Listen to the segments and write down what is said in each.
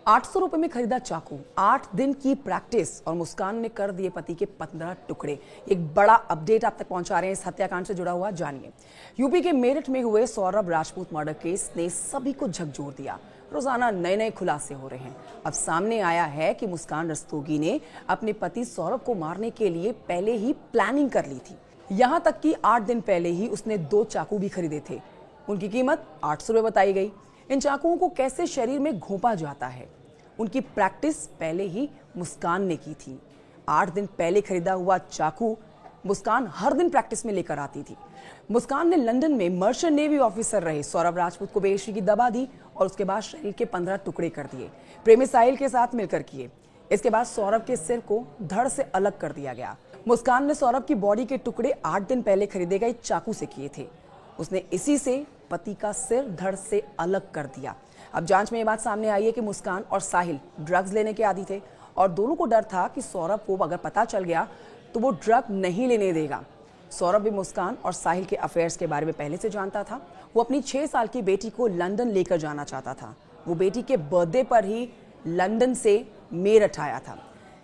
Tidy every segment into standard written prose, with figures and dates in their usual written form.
800 रुपए में खरीदा चाकू, 8 दिन की प्रैक्टिस और मुस्कान ने कर दिए पति के 15 टुकड़े। एक बड़ा अपडेट आप तक पहुंचा रहे हैं इस हत्याकांड से जुड़ा हुआ, जानिए। यूपी के मेरठ में हुए सौरभ राजपूत मर्डर केस ने सभी को झकझोर दिया। रोजाना नए नए खुलासे हो रहे हैं। अब सामने आया है कि मुस्कान रस्तोगी ने अपने पति सौरभ को मारने के लिए पहले ही प्लानिंग कर ली थी। यहां तक कि 8 दिन पहले ही उसने 2 चाकू भी खरीदे थे। उनकी कीमत 800 रुपए बताई गई। इन चाकुओं को कैसे शरीर में घोंपा जाता है, उनकी प्रैक्टिस पहले ही मुस्कान ने की थी। 8 दिन पहले खरीदा हुआ चाकू मुस्कान हर दिन प्रैक्टिस में लेकर आती थी। मुस्कान ने लंदन में मर्चेंट नेवी ऑफिसर रहे सौरभ राजपूत को बेइज्जती की दबा दी और उसके बाद शरीर के 15 टुकड़े कर दिए। प्रेमी साहिल के साथ मिलकर किए। इसके बाद सौरभ के सिर को धड़ से अलग कर दिया गया। मुस्कान ने सौरभ की बॉडी के टुकड़े 8 दिन पहले खरीदे गए चाकू से किए थे। उसने इसी से पति का सिर धड़ से अलग कर दिया। अब जांच में ये बात सामने आई है कि मुस्कान और साहिल ड्रग्स लेने के आदी थे और दोनों को डर था कि सौरभ को अगर पता चल गया तो वो ड्रग नहीं लेने देगा। सौरभ भी मुस्कान और साहिल के अफेयर्स के बारे में पहले से जानता था। वो अपनी 6 साल की बेटी को लंदन लेकर जाना चाहता था। वो बेटी के बर्थडे पर ही लंदन से मेरठ आया था,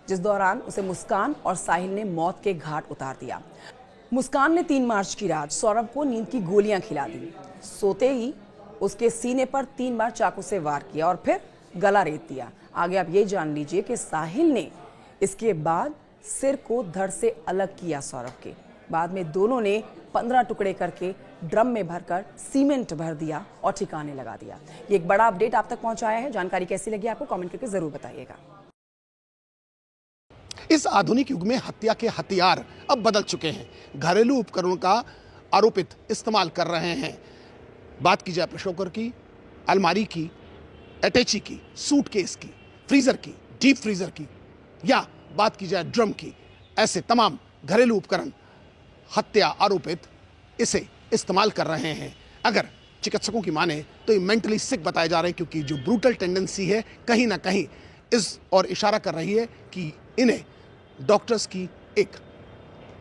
जिस दौरान उसे मुस्कान और साहिल ने मौत के घाट उतार दिया। मुस्कान ने 3 मार्च की रात सौरभ को नींद की गोलियां खिला दी। सोते ही उसके सीने पर 3 बार चाकू से वार किया और फिर गला रेत दिया। आगे आप ये जान लीजिए कि साहिल ने इसके बाद सिर को धड़ से अलग किया सौरभ के। बाद में दोनों ने 15 टुकड़े करके ड्रम में भरकर सीमेंट भर दिया और ठिकाने लगा दिया। ये एक बड़ा अपडेट आप तक पहुंचाया है। जानकारी कैसी लगी आपको कमेंट करके जरूर बताइएगा। इस आधुनिक युग में हत्या के हथियार अब बदल चुके हैं। घरेलू उपकरणों का आरोपित इस्तेमाल कर रहे हैं। बात की जाए प्रेशर कुकर की, अलमारी की, अटैची की, सूटकेस की, फ्रीजर की, डीप फ्रीजर की, या बात की जाए ड्रम की, ऐसे तमाम घरेलू उपकरण हत्या आरोपित इसे इस्तेमाल कर रहे हैं। अगर चिकित्सकों की माने तो ये मेंटली सिक बताए जा रहे हैं, क्योंकि जो ब्रूटल टेंडेंसी है कहीं ना कहीं इस और इशारा कर रही है कि इन्हें डॉक्टर्स की एक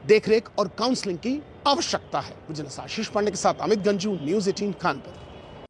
देखरेख और काउंसलिंग की आवश्यकता है। मुझे आशीष पांडे के साथ अमित गंजू, न्यूज़ 18 कानपुर।